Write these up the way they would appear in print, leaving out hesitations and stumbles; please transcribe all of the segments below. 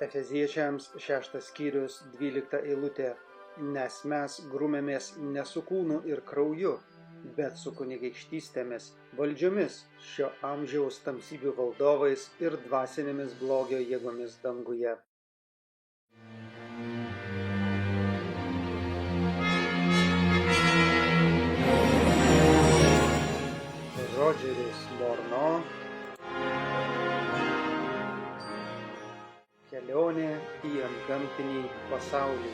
Efeziečiams 6 skyrius 12 eilutė. Nes mes grūmėmės ne su kūnu ir krauju, bet su kunigaikštystėmis, valdžiomis, šio amžiaus tamsybių valdovais ir dvasinėmis blogio jėgomis danguje. Rodžeris Morno. Kelionė į antgamtinį pasaulį.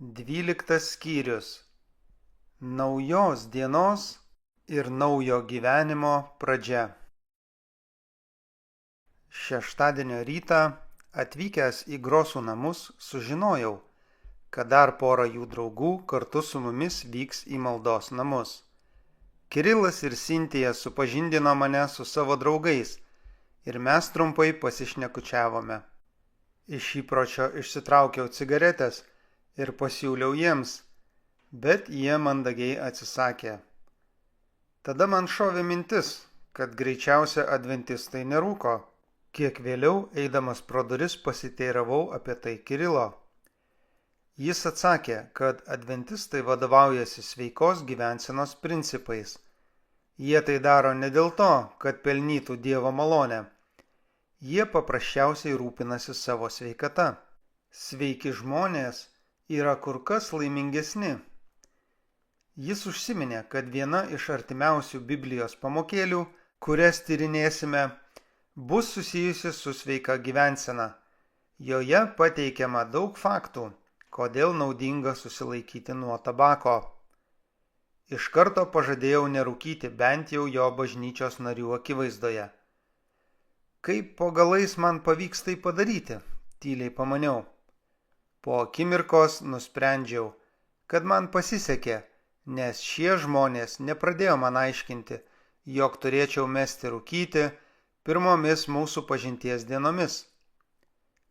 Dvyliktas skyrius. Naujos dienos ir naujo gyvenimo pradžia. Šeštadienio rytą, atvykęs į Grosų namus, sužinojau, kad dar pora jų draugų kartu su mumis vyks į maldos namus. Kirilas ir Sintija supažindino mane su savo draugais ir mes trumpai pasišnekučiavome. Iš įpročio išsitraukiau cigaretės ir pasiūliau jiems, bet jie mandagiai atsisakė. Tada man šovė mintis, kad greičiausia adventistai nerūko. Kiek vėliau, eidamas pro duris, pasiteiravau apie tai Kirilo. Jis atsakė, kad adventistai vadovaujasi sveikos gyvensenos principais. Jie tai daro ne dėl to, kad pelnytų Dievo malonę. Jie paprasčiausiai rūpinasi savo sveikata. Sveiki žmonės yra kur kas laimingesni. Jis užsiminė, kad viena iš artimiausių Biblijos pamokėlių, kurias tyrinėsime, bus susijusi su sveika gyvensena. Joje pateikiama daug faktų, kodėl naudinga susilaikyti nuo tabako. Iš karto pažadėjau nerūkyti bent jau jo bažnyčios narių akivaizdoje. Kaip po galais man pavyks tai padaryti, tyliai pamaniau. Po akimirkos nusprendžiau, kad man pasisekė, nes šie žmonės nepradėjo man aiškinti, jog turėčiau mesti rūkyti pirmomis mūsų pažinties dienomis.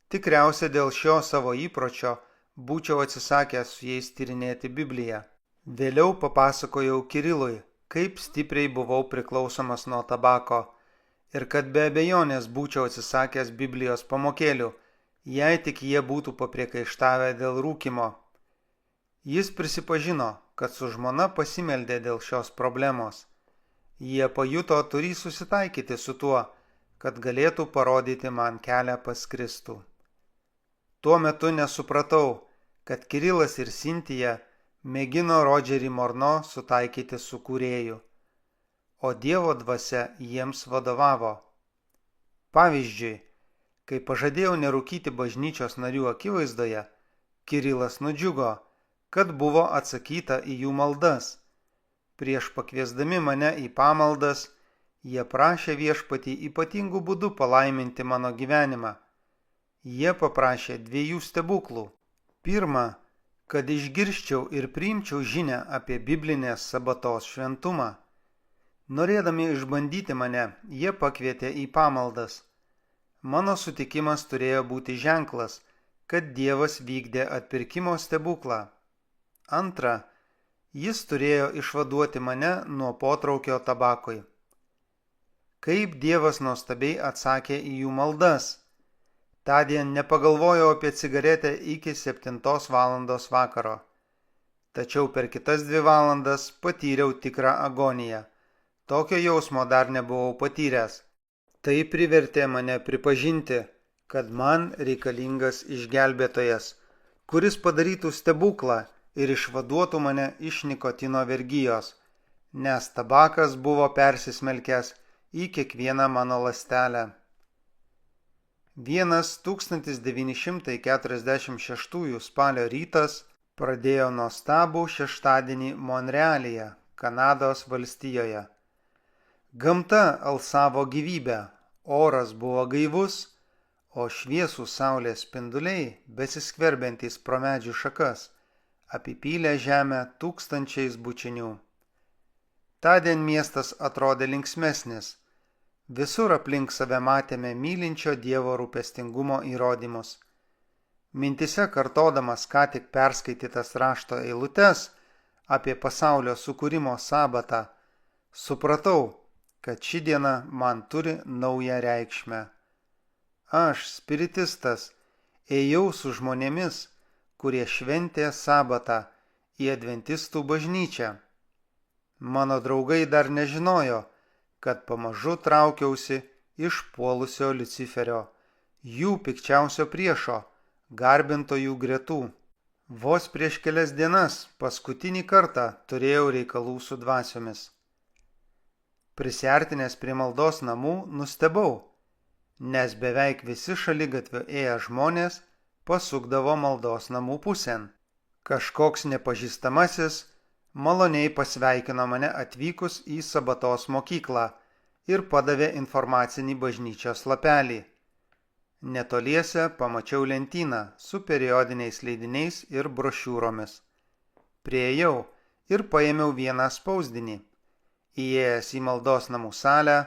Tikriausiai dėl šio savo įpročio būčiau atsisakęs su jais tyrinėti Bibliją. Vėliau papasakojau Kirilui, kaip stipriai buvau priklausomas nuo tabako ir kad be abejonės būčiau atsisakęs Biblijos pamokėlių, jei tik jie būtų papriekaištavę dėl rūkymo. Jis prisipažino, kad su žmona pasimeldė dėl šios problemos. Jie pajuto turį susitaikyti su tuo, kad galėtų parodyti man kelią pas Kristų. Tuo metu nesupratau, kad Kirilas ir Sintija mėgino Rodžerį Morno sutaikyti su Kūrėju, o Dievo dvasia jiems vadovavo. Pavyzdžiui, kai pažadėjau nerūkyti bažnyčios narių akivaizdoje, Kirilas nudžiugo, kad buvo atsakyta į jų maldas. Prieš pakviesdami mane į pamaldas, jie prašė Viešpatį ypatingų būdų palaiminti mano gyvenimą. Jie paprašė 2 stebuklų. Pirma, kad išgirsčiau ir priimčiau žinią apie biblinės sabatos šventumą. Norėdami išbandyti mane, jie pakvietė į pamaldas. Mano sutikimas turėjo būti ženklas, kad Dievas vykdė atpirkimo stebuklą. Antra, jis turėjo išvaduoti mane nuo potraukio tabakui. Kaip Dievas nuostabiai atsakė į jų maldas. Tądien nepagalvojau apie cigaretę iki 7 valandos vakaro. Tačiau per kitas 2 valandas patyriau tikrą agoniją. Tokio jausmo dar nebuvau patyręs. Tai privertė mane pripažinti, kad man reikalingas išgelbėtojas, kuris padarytų stebuklą ir išvaduotų mane iš nikotino vergijos, nes tabakas buvo persismelkęs į kiekvieną mano ląstelę. Vienas 1946 spalio rytas pradėjo nuostabų šeštadienį Monrealyje, Kanados valstijoje. Gamta alsavo gyvybę, oras buvo gaivus, o šviesūs saulės spinduliai, besiskverbiantys pro medžių šakas, apipylė žemę tūkstančiais bučinių. Tądien miestas atrodė linksmesnis. Visur aplink save matėme mylinčio Dievo rūpestingumo įrodymus. Mintise kartodamas ką tik perskaitytas rašto eilutes apie pasaulio sukūrimo sabatą, supratau, kad ši diena man turi naują reikšmę. Aš, spiritistas, ėjau su žmonėmis, kurie šventė sabatą į adventistų bažnyčią. Mano draugai dar nežinojo, kad pamažu traukiausi iš puolusio Liuciferio, jų pikčiausio priešo, garbintojų gretų. Vos prieš kelias dienas paskutinį kartą turėjau reikalų su dvasiomis. Prisiartinęs prie maldos namų nustebau, nes beveik visi šaligatvio ėję žmonės pasukdavo maldos namų pusėn. Kažkoks nepažįstamasis maloniai pasveikino mane atvykus į sabatos mokyklą ir padavė informacinį bažnyčios lapelį. Netoliese pamačiau lentyną su periodiniais leidiniais ir brošiūromis. Priėjau ir paėmiau vieną spausdinį. Įėjęs į maldos namų salę,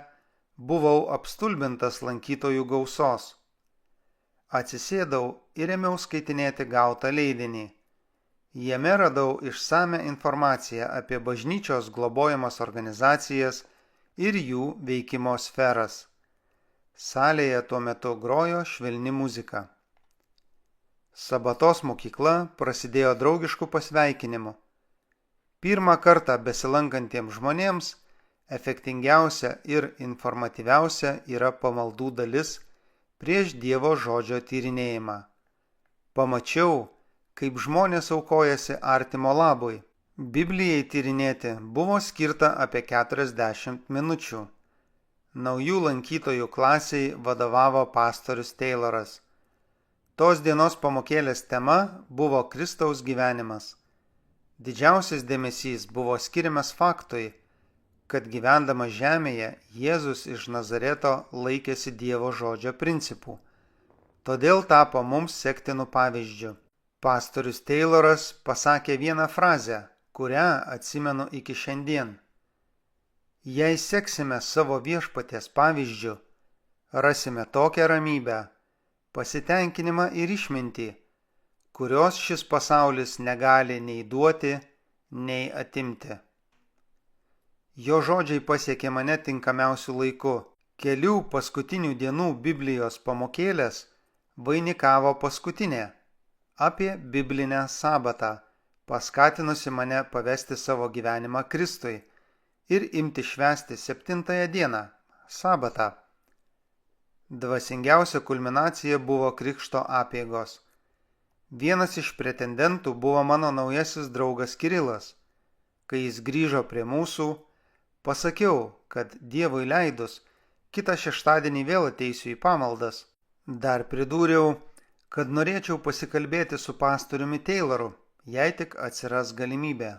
buvau apstulbintas lankytojų gausos. Atsisėdau ir ėmiau skaitinėti gautą leidinį. Jame radau išsamią informaciją apie bažnyčios globojamas organizacijas ir jų veikimo sferas. Salėje tuo metu grojo švelni muzika. Sabatos mokykla prasidėjo draugišku pasveikinimu. Pirmą kartą besilankantiems žmonėms efektingiausia ir informatyviausia yra pamaldų dalis prieš Dievo žodžio tyrinėjimą. Pamačiau, kaip žmonės aukojasi artimo labui. Biblijai tyrinėti buvo skirta apie 40 minučių. Naujų lankytojų klasiai vadovavo pastorius Tayloras. Tos dienos pamokėlės tema buvo Kristaus gyvenimas. Didžiausias dėmesys buvo skiriamas faktui, kad gyvendamas žemėje Jėzus iš Nazareto laikėsi Dievo žodžio principų. Todėl tapo mums sektinų pavyzdžiu. Pastorius Tayloras pasakė vieną frazę, kurią atsimenu iki šiandien. Jei seksime savo viešpaties pavyzdžiu, rasime tokią ramybę, pasitenkinimą ir išmintį, kurios šis pasaulis negali nei duoti, nei atimti. Jo žodžiai pasiekė mane tinkamiausiu laiku. Kelių paskutinių dienų Biblijos pamokėlės vainikavo paskutinė apie biblinę sabatą, paskatinusi mane pavesti savo gyvenimą Kristui ir imti švęsti 7 dieną, sabatą. Dvasingiausia kulminacija buvo krikšto apeigos. Vienas iš pretendentų buvo mano naujasis draugas Kirilas. Kai jis grįžo prie mūsų, pasakiau, kad Dievui leidus, kitą šeštadienį vėl ateisiu į pamaldas. Dar pridūriau, kad norėčiau pasikalbėti su pastoriumi Tayloru, jei tik atsiras galimybė.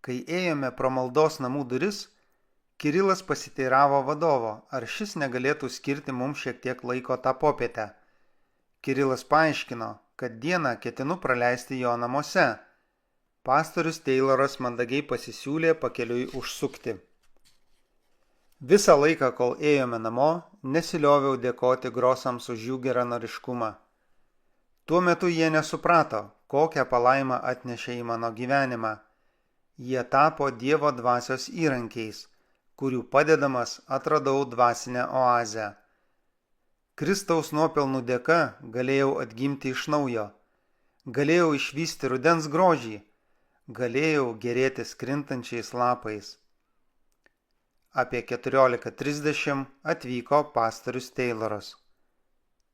Kai ėjome pro maldos namų duris, Kirilas pasiteiravo vadovo, ar šis negalėtų skirti mums šiek tiek laiko tą popietę. Kirilas paaiškino, kad dieną ketinu praleisti jo namuose. Pastorius Tayloras mandagiai pasisiūlė pakeliui užsukti. Visą laiką, kol ėjome namo, nesilioviau dėkoti Grosams už jų geranoriškumą. Tuo metu jie nesuprato, kokią palaimą atnešė į mano gyvenimą. Jie tapo Dievo dvasios įrankiais, kurių padedamas atradau dvasinę oazę. Kristaus nuopelnų dėka galėjau atgimti iš naujo. Galėjau išvysti rudens grožį. Galėjau gėrėtis krintančiais lapais. Apie 14:30 atvyko pastorius Tayloras.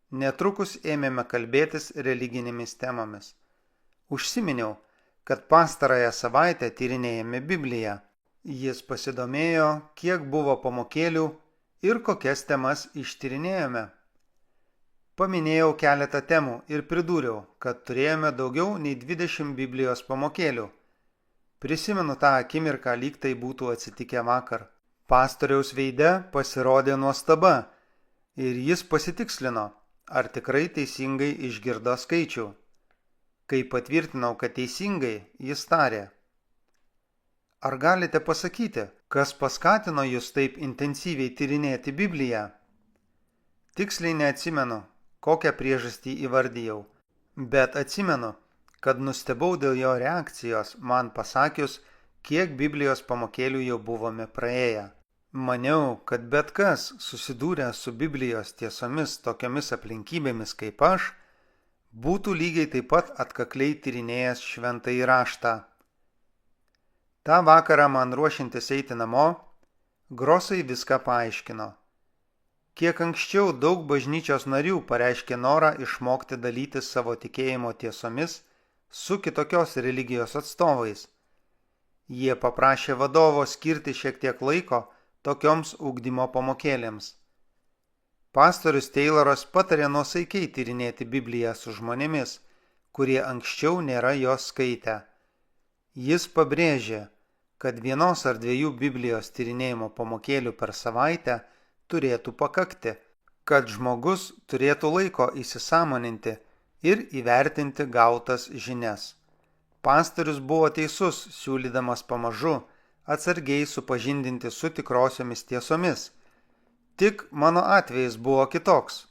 Netrukus ėmėme kalbėtis religinėmis temomis. Užsiminiau, kad pastarąją savaitę tyrinėjame Bibliją. Jis pasidomėjo, kiek buvo pamokėlių ir kokias temas ištyrinėjome. Paminėjau keletą temų ir pridūriau, kad turėjome daugiau nei 20 Biblijos pamokėlių. Prisimenu tą akimirką, lyg tai būtų atsitikę vakar. Pastoriaus veide pasirodė nuostaba ir jis pasitikslino, ar tikrai teisingai išgirdo skaičių. Kai patvirtinau, kad teisingai, jis tarė: Ar galite pasakyti, kas paskatino jūs taip intensyviai tyrinėti Bibliją? Tiksliai neatsimenu, kokią priežastį įvardijau, bet atsimenu, kad nustebau dėl jo reakcijos, man pasakius, kiek Biblijos pamokėlių jau buvome praėję. Maniau, kad bet kas susidūręs su Biblijos tiesomis tokiomis aplinkybėmis kaip aš, būtų lygiai taip pat atkakliai tyrinėjęs šventąjį raštą. Ta vakarą man ruošiantis eiti namo, Grosai viską paaiškino. Kiek anksčiau daug bažnyčios narių pareiškė norą išmokti dalytis savo tikėjimo tiesomis su kitokios religijos atstovais. Jie paprašė vadovo skirti šiek tiek laiko tokioms ugdymo pamokėlėms. Pastorius Tayloras patarė nuosaikiai tyrinėti Bibliją su žmonėmis, kurie anksčiau nėra jos skaitę. Jis pabrėžė, kad vienos ar dviejų Biblijos tyrinėjimo pamokėlių per savaitę turėtų pakakti, kad žmogus turėtų laiko įsisąmoninti ir įvertinti gautas žinias. Pastorius buvo teisus, siūlydamas pamažu atsargiai supažindinti su tikrosiomis tiesomis. Tik mano atvejis buvo kitoks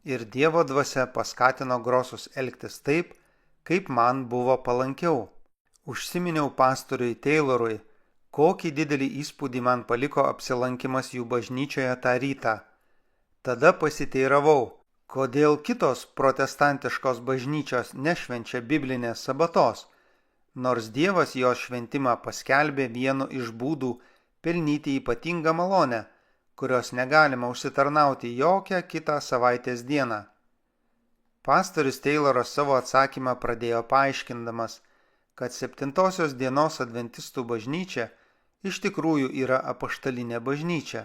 ir Dievo dvasia paskatino Grosus elgtis taip, kaip man buvo palankiau. Užsiminiau pastoriui Taylorui, kokį didelį įspūdį man paliko apsilankimas jų bažnyčioje tą rytą. Tada pasiteiravau, kodėl kitos protestantiškos bažnyčios nešvenčia biblinės sabatos, nors Dievas jo šventimą paskelbė vienu iš būdų pelnyti ypatingą malonę, kurios negalima užsitarnauti jokią kitą savaitės dieną. Pastorius Tayloras savo atsakymą pradėjo paaiškindamas, kad 7 dienos adventistų bažnyčia iš tikrųjų yra apaštalinė bažnyčia.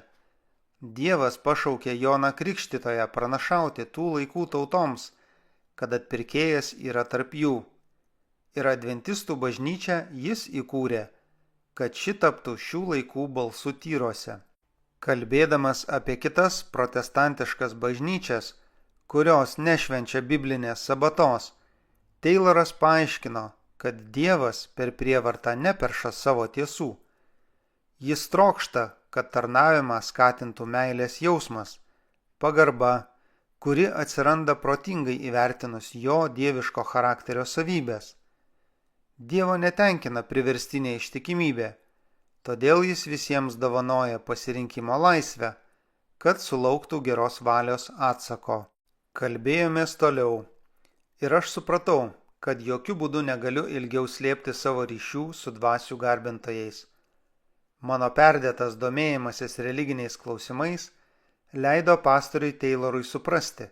Dievas pašaukė Joną Krikštytoją pranašauti tų laikų tautoms, kad atpirkėjas yra tarp jų. Ir adventistų bažnyčią jis įkūrė, kad ši taptų šių laikų balsų tyrose. Kalbėdamas apie kitas protestantiškas bažnyčias, kurios nešvenčia biblinės sabatos, Tayloras paaiškino, kad Dievas per prievartą neperša savo tiesų. Jis trokšta, kad tarnavimą skatintų meilės jausmas, pagarba, kuri atsiranda protingai įvertinus jo dieviško charakterio savybės. Dievo netenkina priverstinė ištikimybė, todėl jis visiems dovanoja pasirinkimo laisvę, kad sulauktų geros valios atsako. Kalbėjomės toliau ir aš supratau, kad jokių būdų negaliu ilgiau slėpti savo ryšių su dvasių garbintojais. Mano perdėtas domėjimasis religiniais klausimais leido pastoriui Taylorui suprasti,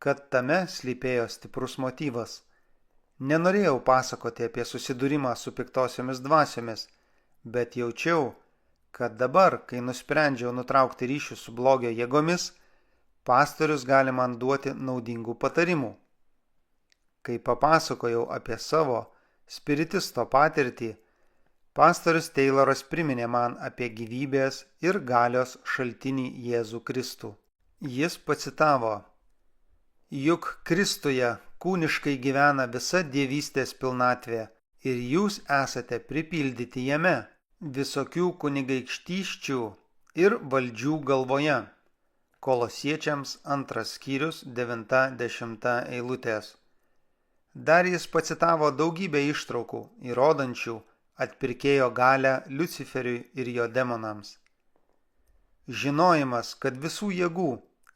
kad tame slypėjo stiprus motyvas. Nenorėjau pasakoti apie susidūrimą su piktosiomis dvasiomis, bet jaučiau, kad dabar, kai nusprendžiau nutraukti ryšių su blogio jėgomis, pastorius gali man duoti naudingų patarimų. Kai papasakojau apie savo spiritisto patirtį, pastorius Tayloras priminė man apie gyvybės ir galios šaltinį Jėzų Kristų. Jis pacitavo: Juk Kristuje kūniškai gyvena visa dievystės pilnatvė ir jūs esate pripildyti jame visokių kunigaikštysčių ir valdžių galvoje. Kolosiečiams 2 skyrius 9-10 eilutės. Dar jis pacitavo daugybę ištraukų, įrodančių atpirkėjo galią Liuciferiui ir jo demonams. Žinojimas, kad visų jėgų,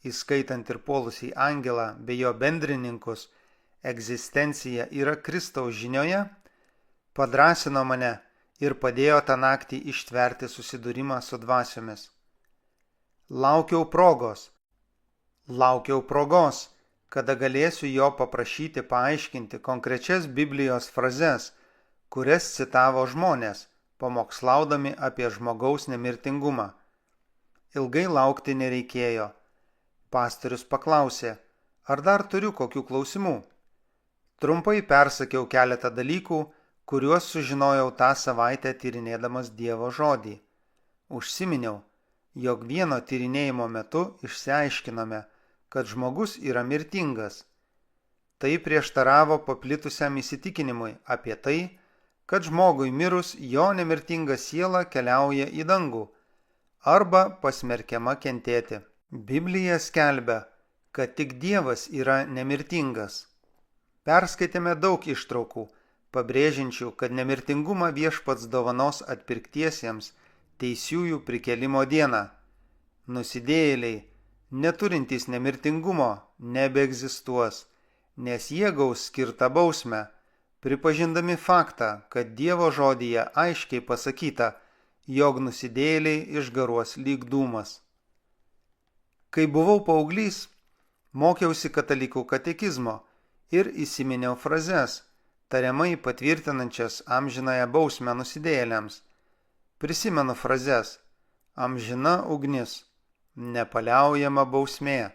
įskaitant ir puolusį angelą bei jo bendrininkus, egzistencija yra Kristaus žinioje, padrąsino mane ir padėjo tą naktį ištverti susidūrimą su dvasiomis. Laukiau progos, kada galėsiu jo paprašyti paaiškinti konkrečias Biblijos frazes, kurias citavo žmonės, pamokslaudami apie žmogaus nemirtingumą. Ilgai laukti nereikėjo. Pastorius paklausė, ar dar turiu kokių klausimų. Trumpai persakiau keletą dalykų, kuriuos sužinojau tą savaitę tyrinėdamas Dievo žodį. Užsiminiau, jog vieno tyrinėjimo metu išsiaiškinome, kad žmogus yra mirtingas. Tai prieštaravo paplitusiam įsitikinimui apie tai, kad žmogui mirus jo nemirtinga siela keliauja į dangų arba pasmerkiama kentėti. Biblija skelbia, kad tik Dievas yra nemirtingas. Perskaitėme daug ištraukų, pabrėžiančių, kad nemirtingumą viešpats dovanos atpirktiesiems teisiųjų prikėlimo dieną, nusidėjėliai, neturintys nemirtingumo, nebeegzistuos, nes jie gaus skirtą bausmę, pripažindami faktą, kad Dievo žodyje aiškiai pasakyta, jog nusidėjėliai išgaruos lyg dūmas. Kai buvau paauglys, mokiausi katalikų katekizmo ir įsiminiau frazes, tariamai patvirtinančias amžinąją bausmę nusidėjėliams. Prisimenu frazes: amžina ugnis, nepaliaujama bausmė,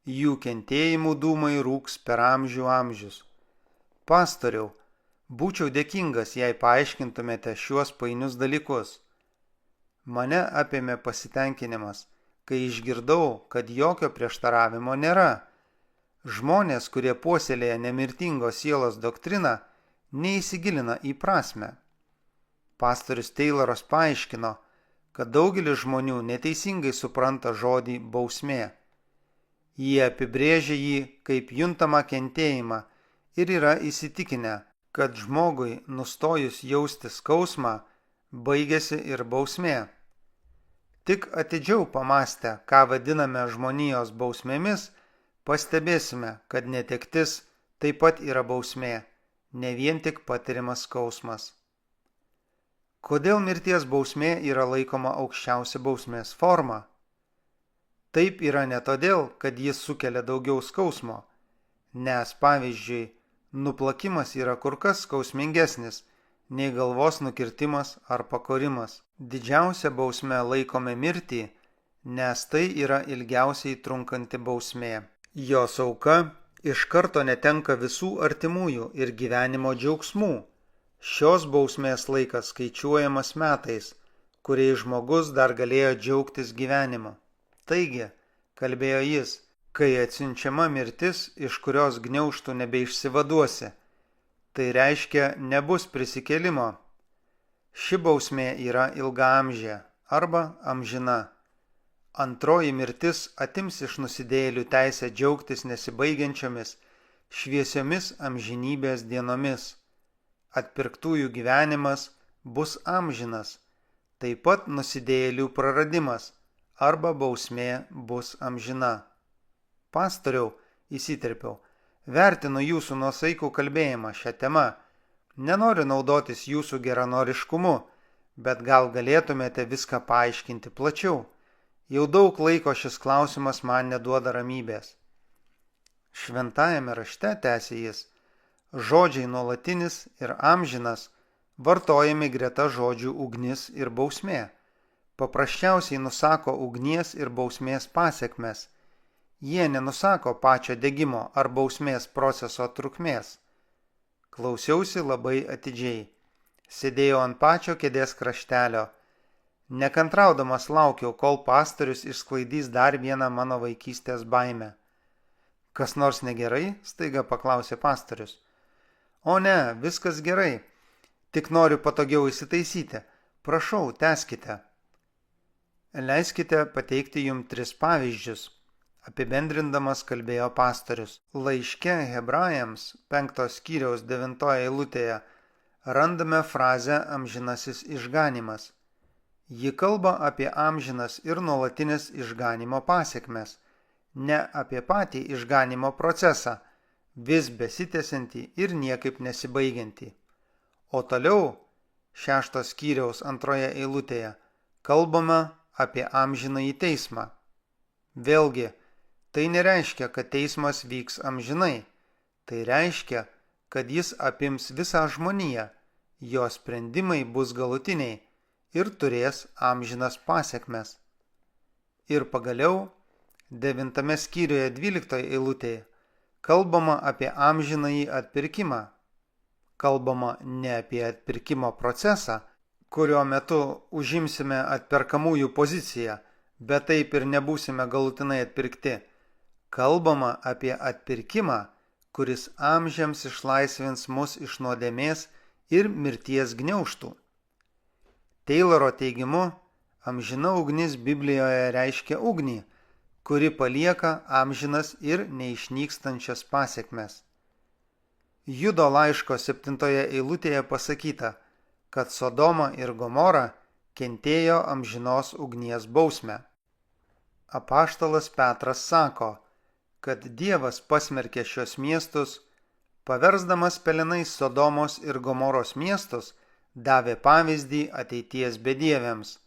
jų kentėjimų dūmai rūks per amžių amžius. Pastoriau, būčiau dėkingas, jei paaiškintumėte šiuos painius dalykus. Mane apėmė pasitenkinimas, kai išgirdau, kad jokio prieštaravimo nėra. Žmonės, kurie puoselėja nemirtingos sielos doktriną, neįsigilina į prasmę. Pastorius Tayloras paaiškino, kad daugelis žmonių neteisingai supranta žodį bausmė. Jie apibrėžia jį kaip juntamą kentėjimą ir yra įsitikinę, kad žmogui nustojus jausti skausmą, baigėsi ir bausmė. Tik atidžiau pamąstę, ką vadiname žmonijos bausmėmis, pastebėsime, kad netektis taip pat yra bausmė, ne vien tik patiriamas skausmas. Kodėl mirties bausmė yra laikoma aukščiausia bausmės forma? Taip yra ne todėl, kad jis sukelia daugiau skausmo, nes, pavyzdžiui, nuplakimas yra kur kas skausmingesnis nei galvos nukirtimas ar pakorimas. Didžiausia bausme laikome mirtį, nes tai yra ilgiausiai trunkanti bausmė. Jos auka iš karto netenka visų artimųjų ir gyvenimo džiaugsmų. Šios bausmės laikas skaičiuojamas metais, kuriais žmogus dar galėjo džiaugtis gyvenimu. Taigi, kalbėjo jis, kai atsiunčiama mirtis, iš kurios gniaužtų nebeišsivaduosi, tai reiškia nebus prisikėlimo. Ši bausmė yra ilgaamžė arba amžina. Antroji mirtis atims iš nusidėjėlių teisę džiaugtis nesibaigiančiomis, šviesiomis amžinybės dienomis. Atpirktųjų gyvenimas bus amžinas, taip pat nusidėjėlių praradimas arba bausmė bus amžina. Pastoriau, įsiterpiau, vertinu jūsų nuosaikų kalbėjimą šią temą. Nenoriu naudotis jūsų geranoriškumu, bet gal galėtumėte viską paaiškinti plačiau. Jau daug laiko šis klausimas man neduoda ramybės. Šventajame rašte, tęsė jis, žodžiai nuolatinis ir amžinas vartojami greta žodžių ugnis ir bausmė. Paprasčiausiai nusako ugnies ir bausmės pasekmes. Jie nenusako pačio degimo ar bausmės proceso trukmės. Klausiausi labai atidžiai. Sėdėjau ant pačio kėdės kraštelio. Nekantraudamas laukiau, kol pastorius išsklaidys dar vieną mano vaikystės baimę. Kas nors negerai? Staiga paklausė pastorius. O ne, viskas gerai. Tik noriu patogiau įsitaisyti. Prašau, tęskite. Leiskite pateikti jums 3 pavyzdžius. Apibendrindamas kalbėjo pastorius. Laiške Hebrajams 5 skyriaus 9 eilutėje randame frazę amžinasis išganimas. Ji kalba apie amžinas ir nuolatinis išganimo pasekmes, ne apie patį išganimo procesą, vis besitęsiantį ir niekaip nesibaigiantį. O toliau, 6 skyriaus 2 eilutėje, kalbama apie amžinąjį teismą. Vėlgi, tai nereiškia, kad teismas vyks amžinai. Tai reiškia, kad jis apims visą žmoniją, jo sprendimai bus galutiniai ir turės amžinas pasekmes. Ir pagaliau, 9 skyriuje 12 eilutėje, kalbama apie amžinąjį atpirkimą. Kalbama ne apie atpirkimo procesą, kurio metu užimsime atperkamųjų poziciją, bet taip ir nebūsime galutinai atpirkti. Kalbama apie atpirkimą, kuris amžiams išlaisvins mus iš nuodėmės ir mirties gniaužtų. Tayloro teigimu, amžina ugnis Biblijoje reiškia ugnį, kuri palieka amžinas ir neišnykstančias pasekmes. Judo laiško 7 eilutėje pasakyta, kad Sodoma ir Gomora kentėjo amžinos ugnies bausmę. Apaštalas Petras sako, kad Dievas pasmerkė šios miestus, paversdamas pelenais Sodomos ir Gomoros miestus, davė pavyzdį ateities bedieviams.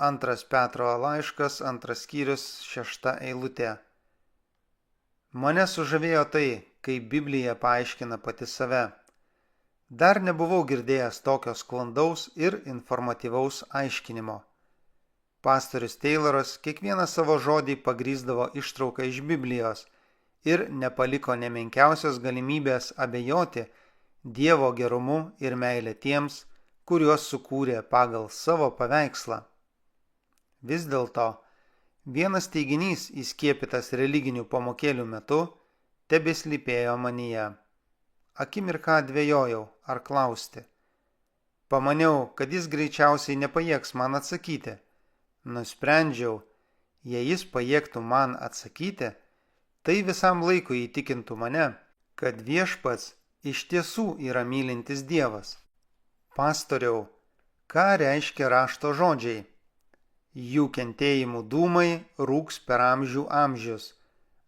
2 Petro laiškas, 2 skyrius, 6 eilutė. Mane sužavėjo tai, kaip Biblija paaiškina pati save. Dar nebuvau girdėjęs tokio sklandaus ir informatyvaus aiškinimo. Pastorius Tayloras kiekvieną savo žodį pagrįsdavo ištrauką iš Biblijos ir nepaliko nemenkiausios galimybės abejoti Dievo gerumu ir meilė tiems, kuriuos sukūrė pagal savo paveikslą. Vis dėlto, vienas teiginys įskiepytas religinių pamokėlių metu tebeslypėjo manyje. Akimirką dvejojau, ar klausti. Pamaniau, kad jis greičiausiai nepajėgs man atsakyti. Nusprendžiau, jei jis pajėgtų man atsakyti, tai visam laikui įtikintų mane, kad Viešpats iš tiesų yra mylintis Dievas. Pastoriau, ką reiškia rašto žodžiai? Jų kentėjimų dūmai rūks per amžių amžius.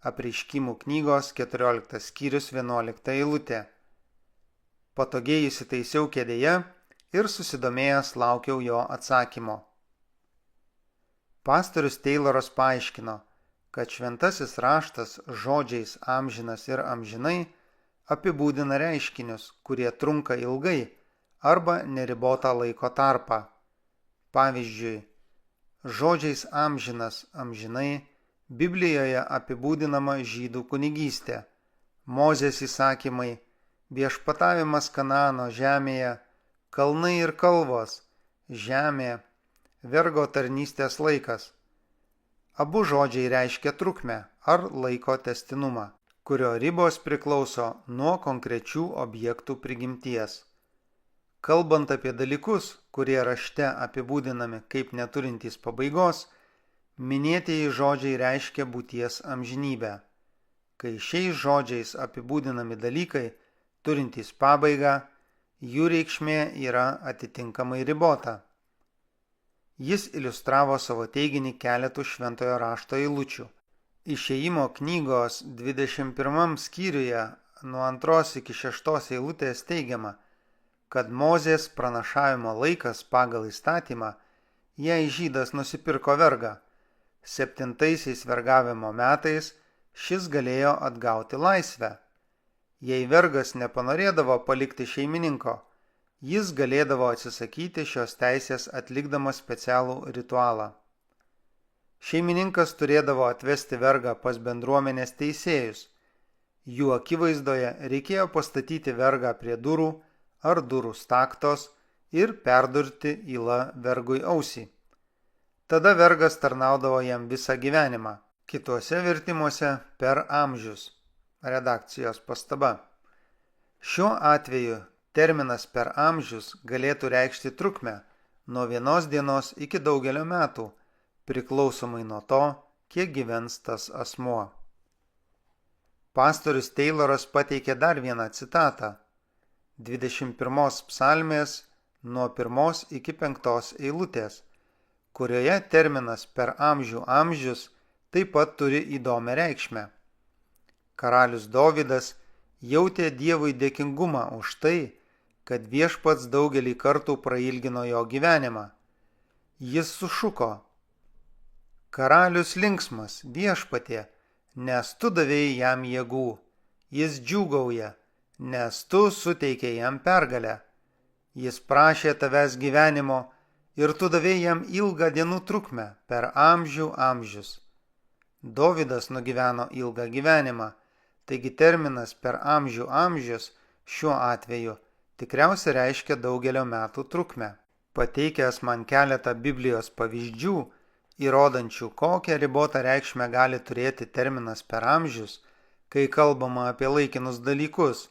Apreiškimų knygos 14 skyrius 11 eilutė. Patogiai įsitaisiau kėdėje ir susidomėjęs laukiau jo atsakymo. Pastorius Tayloras paaiškino, kad šventasis raštas žodžiais amžinas ir amžinai apibūdina reiškinius, kurie trunka ilgai arba neribotą laiko tarpą. Pavyzdžiui, žodžiais amžinas amžinai Biblijoje apibūdinama žydų kunigystė, Mozės įsakymai, viešpatavimas Kanaano žemėje, kalnai ir kalvos, žemė, vergo tarnystės laikas. Abu žodžiai reiškia trukmę ar laiko tęstinumą, kurio ribos priklauso nuo konkrečių objektų prigimties. Kalbant apie dalykus, kurie rašte apibūdinami kaip neturintys pabaigos, minėtieji žodžiai reiškia būties amžinybę. Kai šiais žodžiais apibūdinami dalykai turintys pabaigą, jų reikšmė yra atitinkamai ribota. Jis iliustravo savo teiginį keletų šventojo rašto eilučių. Išėjimo knygos 21 skyriuje nuo 2 iki 6 eilutės teigiama, kad Mozės pranašavimo laikas pagal įstatymą, jei žydas nusipirko vergą, 7 vergavimo metais šis galėjo atgauti laisvę. Jei vergas nepanorėdavo palikti šeimininko, jis galėdavo atsisakyti šios teisės atlikdamas specialų ritualą. Šeimininkas turėdavo atvesti vergą pas bendruomenės teisėjus. Jų akivaizdoje reikėjo pastatyti vergą prie durų ar durų staktos ir perdurti yla vergui ausį. Tada vergas tarnaudavo jam visą gyvenimą, kituose vertimuose per amžius. Redakcijos pastaba. Šiuo atveju terminas per amžius galėtų reikšti trukmę nuo vienos dienos iki daugelio metų, priklausomai nuo to, kiek gyvens tas asmuo. Pastorius Tayloras pateikė dar vieną citatą. 21 psalmės nuo 1 iki 5 eilutės, kurioje terminas per amžių amžius taip pat turi įdomią reikšmę. Karalius Dovydas jautė Dievui dėkingumą už tai, kad Viešpats daugelį kartų prailgino jo gyvenimą. Jis sušuko: Karalius linksmas, Viešpatie, nes tu davėjai jam jėgų. Jis džiūgauja, nes tu suteikei jam pergalę. Jis prašė tavęs gyvenimo ir tu davėjai jam ilgą dienų trukmę per amžių amžius. Dovydas nugyveno ilgą gyvenimą, taigi terminas per amžių amžius šiuo atveju tikriausiai reiškia daugelio metų trukmę. Pateikęs man keletą Biblijos pavyzdžių, įrodančių, kokią ribotą reikšmę gali turėti terminas per amžius, kai kalbama apie laikinus dalykus,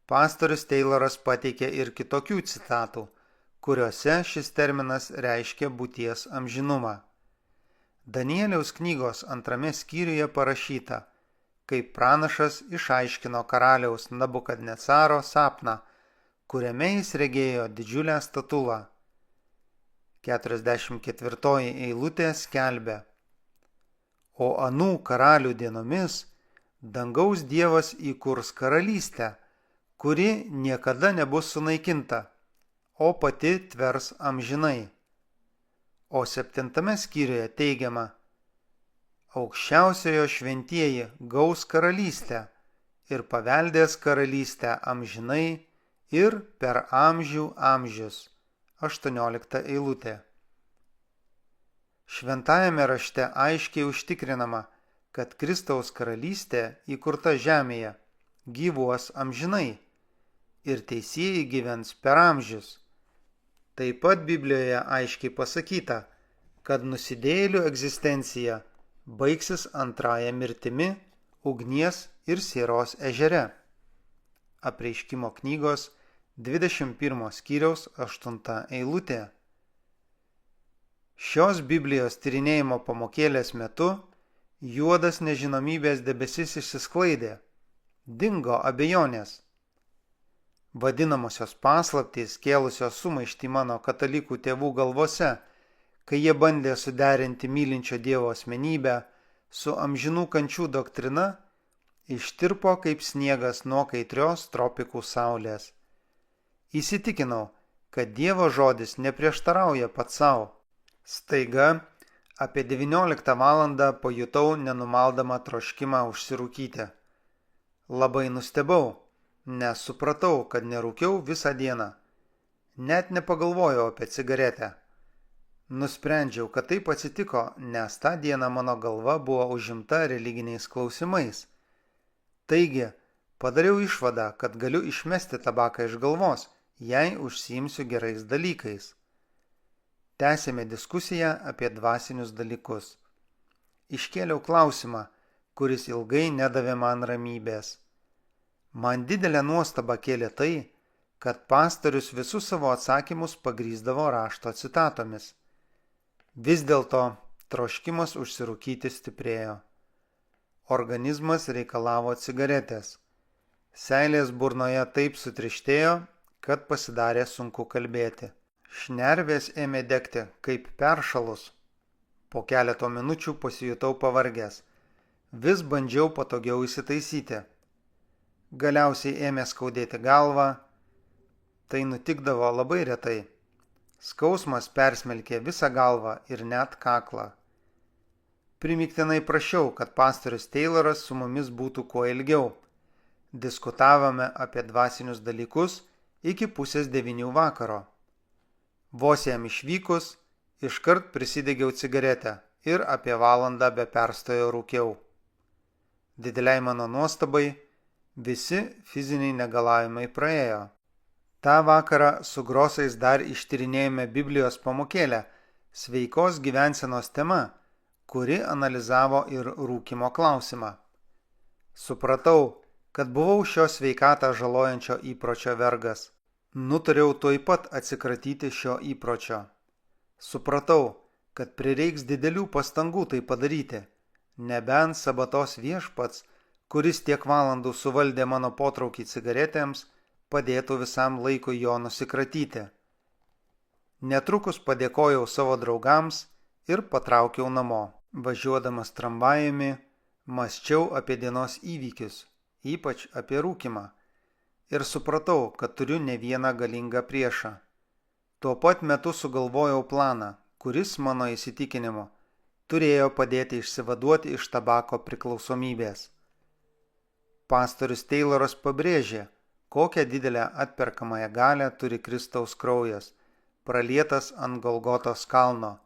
pastorius Tayloras pateikė ir kitokių citatų, kuriuose šis terminas reiškia būties amžinumą. Danieliaus knygos 2 skyriuje parašyta, kaip pranašas išaiškino karaliaus Nabukadnecaro sapną, kuriame jis regėjo didžiulę statulą. 44 eilutė skelbia: o anų karalių dienomis dangaus Dievas įkurs karalystę, kuri niekada nebus sunaikinta, o pati tvers amžinai. O 7 skyriuje teigiama: aukščiausiojo šventieji gaus karalystę ir paveldės karalystę amžinai ir per amžių amžius. 18 eilutė. Šventajame rašte aiškiai užtikrinama, kad Kristaus karalystė įkurta žemėje gyvuos amžinai ir teisieji gyvens per amžius. Taip pat Biblijoje aiškiai pasakyta, kad nusidėjėlių egzistencija baigsis antrąja mirtimi ugnies ir sieros ežere. Apreiškimo knygos 21 skyriaus 8 eilutė. Šios Biblijos tyrinėjimo pamokėlės metu juodas nežinomybės debesis išsisklaidė, dingo abejonės. Vadinamosios paslaptys kėlusios sumaištį mano katalikų tėvų galvose, kai jie bandė suderinti mylinčio Dievo asmenybę su amžinų kančių doktrina, ištirpo kaip sniegas nuo kaitrios tropikų saulės. Įsitikinau, kad Dievo žodis neprieštarauja pats savo. Staiga apie 19 valandą pajutau nenumaldamą troškimą užsirūkyti. Labai nustebau, nes supratau, kad nerūkiau visą dieną. Net nepagalvojau apie cigaretę. Nusprendžiau, kad taip atsitiko, nes tą dieną mano galva buvo užimta religiniais klausimais. Taigi, padariau išvadą, kad galiu išmesti tabaką iš galvos, jei užsiimsiu gerais dalykais. Tęsėme diskusiją apie dvasinius dalykus. Iškėliau klausimą, kuris ilgai nedavė man ramybės. Man didelę nuostabą kėlė tai, kad pastorius visus savo atsakymus pagrįsdavo rašto citatomis. Vis dėlto troškimas užsirūkyti stiprėjo. Organizmas reikalavo cigaretės. Seilės burnoje taip sutrištėjo, kad pasidarė sunku kalbėti. Šnervės ėmė degti kaip peršalus. Po keleto minučių pasijutau pavargęs. Vis bandžiau patogiau įsitaisyti. Galiausiai ėmė skaudėti galvą. Tai nutikdavo labai retai. Skausmas persmelkė visą galvą ir net kaklą. Primiktinai prašiau, kad pastorius Tayloras su mumis būtų kuo ilgiau. Diskutavome apie dvasinius dalykus iki 8:30 vakaro. Vos jam išvykus, iškart prisidegiau cigaretę ir apie valandą be perstojo rūkiau. Dideliai mano nuostabai, visi fiziniai negalavimai praėjo. Ta vakarą su Grosais dar ištyrinėjome Biblijos pamokėlę sveikos gyvensenos tema, kuri analizavo ir rūkimo klausimą. Supratau, kad buvau šio sveikatą žalojančio įpročio vergas. Nutariau tuoj pat atsikratyti šio įpročio. Supratau, kad prireiks didelių pastangų tai padaryti, nebent sabatos viešpats, kuris tiek valandų suvaldė mano potraukį cigaretėms, padėtų visam laikui jo nusikratyti. Netrukus padėkojau savo draugams ir patraukiau namo. Važiuodamas tramvajumi, mąsčiau apie dienos įvykius, ypač apie rūkimą. Ir supratau, kad turiu ne vieną galingą priešą. Tuo pat metu sugalvojau planą, kuris, mano įsitikinimu, turėjo padėti išsivaduoti iš tabako priklausomybės. Pastorius Tayloras pabrėžė, kokią didelę atperkamąją galią turi Kristaus kraujas, pralietas ant Golgotos kalno.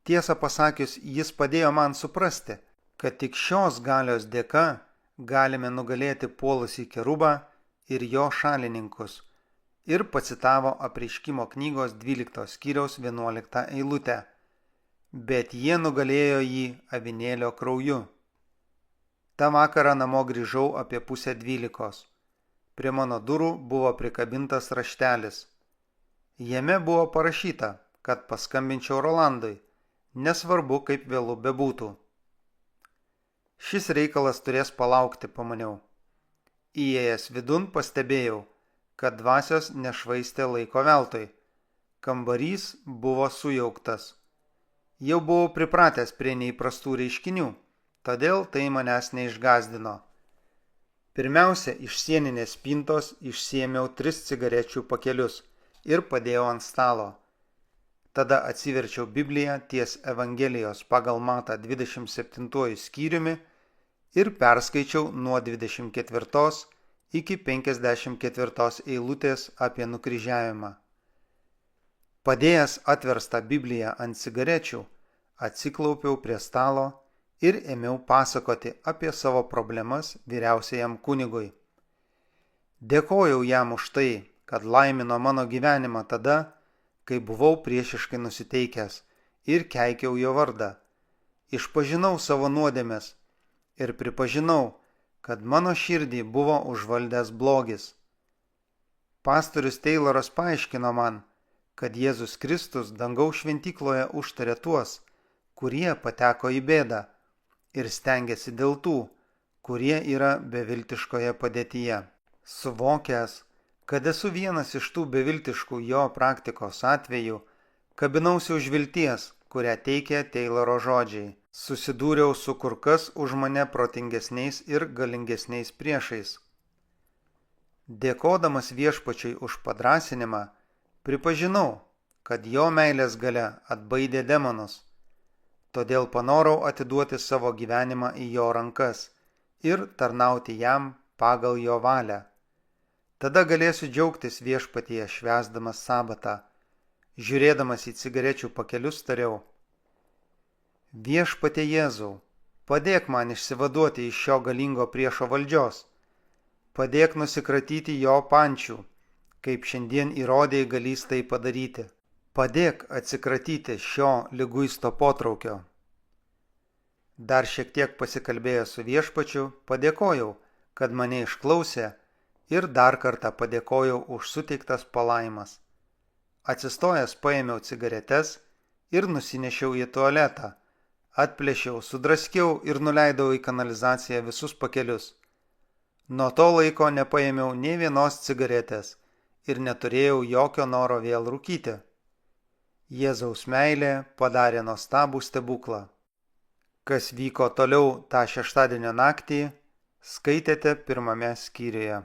Tiesą pasakius, jis padėjo man suprasti, kad tik šios galios dėka galime nugalėti puolusį kerubą ir jo šalininkus, ir pacitavo Apreiškimo knygos 12 skyriaus 11 eilutę. Bet jie nugalėjo jį avinėlio krauju. Ta vakarą namo grįžau apie 11:30. Prie mano durų buvo prikabintas raštelis. Jame buvo parašyta, kad paskambinčiau Rolandui, nesvarbu kaip vėlu bebūtų. Šis reikalas turės palaukti, pamaniau. Įėjęs vidun pastebėjau, kad dvasios nešvaistė laiko veltui. Kambarys buvo sujauktas. Jau buvau pripratęs prie neįprastų reiškinių, todėl tai manęs neišgąsdino. Pirmiausia, iš sieninės spintos išsiėmiau 3 cigarečių pakelius ir padėjau ant stalo. Tada atsiverčiau Bibliją ties Evangelijos pagal Matą 27 skyriumi ir perskaičiau nuo 24 iki 54 eilutės apie nukryžiavimą. Padėjęs atverstą Bibliją ant cigarečių, atsiklaupiau prie stalo ir ėmiau pasakoti apie savo problemas vyriausiajam kunigui. Dėkojau jam už tai, kad laimino mano gyvenimą tada, kai buvau priešiškai nusiteikęs ir keikiau jo vardą. Išpažinau savo nuodėmes ir pripažinau, kad mano širdį buvo užvaldęs blogis. Pastorius Tayloras paaiškino man, kad Jėzus Kristus dangaus šventykloje užtarė tuos, kurie pateko į bėdą ir stengiasi dėl tų, kurie yra beviltiškoje padėtyje. Suvokęs, kad esu vienas iš tų beviltiškų jo praktikos atvejų, kabinausi už vilties, kurią teikė Tayloro žodžiai. Susidūriau su kur kas už mane protingesniais ir galingesniais priešais. Dėkodamas Viešpačiui už padrąsinimą, pripažinau, kad jo meilės galia atbaidė demonus. Todėl panorau atiduoti savo gyvenimą į jo rankas ir tarnauti jam pagal jo valią. Tada galėsiu džiaugtis Viešpatyje švęsdamas sabatą. Žiūrėdamas į cigarečių pakelius tariau: Viešpatie Jėzau, padėk man išsivaduoti iš šio galingo priešo valdžios. Padėk nusikratyti jo pančių, kaip šiandien įrodėjai galįs tai padaryti. Padėk atsikratyti šio liguisto potraukio. Dar šiek tiek pasikalbėjęs su Viešpačiu, padėkojau, kad mane išklausė ir dar kartą padėkojau už suteiktas palaimas. Atsistojęs paėmiau cigaretes ir nusinešiau į tualetą. Atplėšiau, sudraskiau ir nuleidau į kanalizaciją visus pakelius. Nuo to laiko nepaėmiau nė vienos cigaretės ir neturėjau jokio noro vėl rūkyti. Jėzaus meilė padarė nuostabų stebuklą. Kas vyko toliau tą šeštadienio naktį, skaitėte pirmame skyriuje.